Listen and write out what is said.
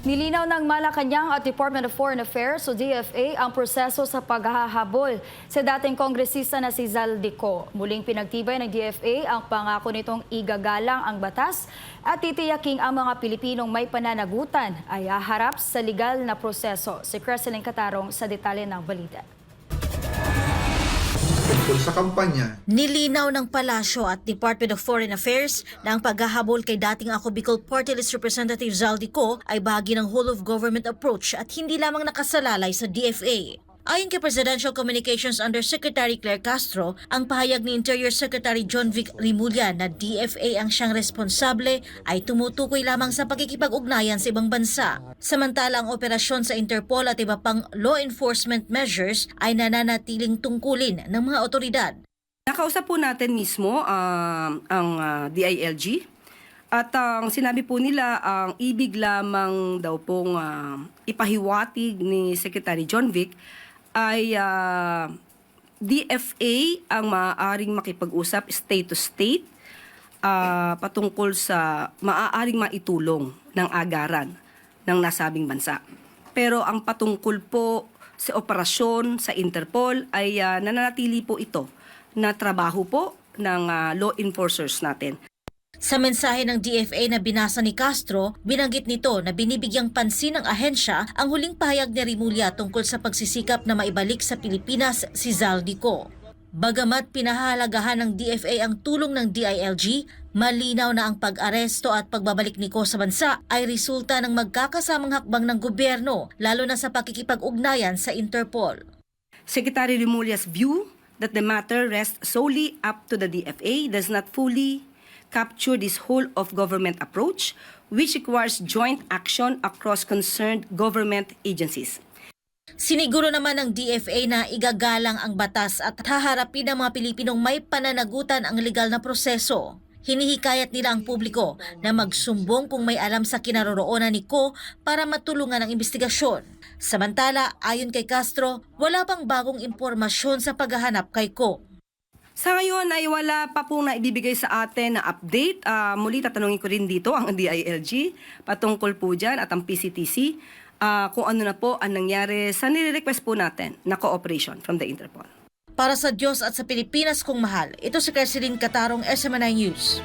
Nilinaw ng Malacanang at Department of Foreign Affairs o DFA ang proseso sa paghahabol sa dating kongresista na si Zaldico. Muling pinagtibay ng DFA ang pangako nitong igagalang ang batas at titiyaking ang mga Pilipinong may pananagutan ay haharap sa legal na proseso. Si Cresceline Catarong sa detalye ng balita. Tungkol sa kampanya. Nilinaw ng Palasyo at Department of Foreign Affairs na ang paghahabol kay dating Ako Bicol Party List Representative Zaldico ay bahagi ng whole of government approach at hindi lamang nakasalalay sa DFA. Ayon kay Presidential Communications Undersecretary Claire Castro, ang pahayag ni Interior Secretary John Vic Rimulya na DFA ang siyang responsable ay tumutukoy lamang sa pakikipag-ugnayan sa ibang bansa. Samantala ang operasyon sa Interpol at iba pang law enforcement measures ay nananatiling tungkulin ng mga otoridad. Nakausap po natin mismo ang DILG at ang sinabi po nila ang ibig lamang daw pong ipahiwatig ni Secretary John Vic ay DFA ang maaaring makipag-usap state to state patungkol sa maaaring maitulong ng agaran ng nasabing bansa. Pero ang patungkol po sa operasyon sa Interpol ay nananatili po ito na trabaho po ng law enforcers natin. Sa mensahe ng DFA na binasa ni Castro, binanggit nito na binibigyang pansin ng ahensya ang huling pahayag ni Rimulya tungkol sa pagsisikap na maibalik sa Pilipinas si Zaldico. Bagamat pinahahalagahan ng DFA ang tulong ng DILG, malinaw na ang pag-aresto at pagbabalik nito sa bansa ay resulta ng magkakasamang hakbang ng gobyerno, lalo na sa pakikipag-ugnayan sa Interpol. Secretary Rimulya's view that the matter rests solely up to the DFA does not fully capture this whole of government approach, which requires joint action across concerned government agencies. Siniguro naman ng DFA na igagalang ang batas at haharapin ng mga Pilipinong may pananagutan ang legal na proseso. Hinihikayat nila ang publiko na magsumbong kung may alam sa kinaroroonan ni Ko para matulungan ang investigasyon. Samantala, ayon kay Castro, wala pang bagong impormasyon sa paghahanap kay Ko. Sa ngayon ay wala pa pong naibibigay sa atin na update. Muli tatanungin ko rin dito ang DILG patungkol po dyan at ang PCTC kung ano na po ang nangyari sa nire-request po natin na cooperation from the Interpol. Para sa Diyos at sa Pilipinas kong mahal, ito si Cresceline Catarong, SMNI News.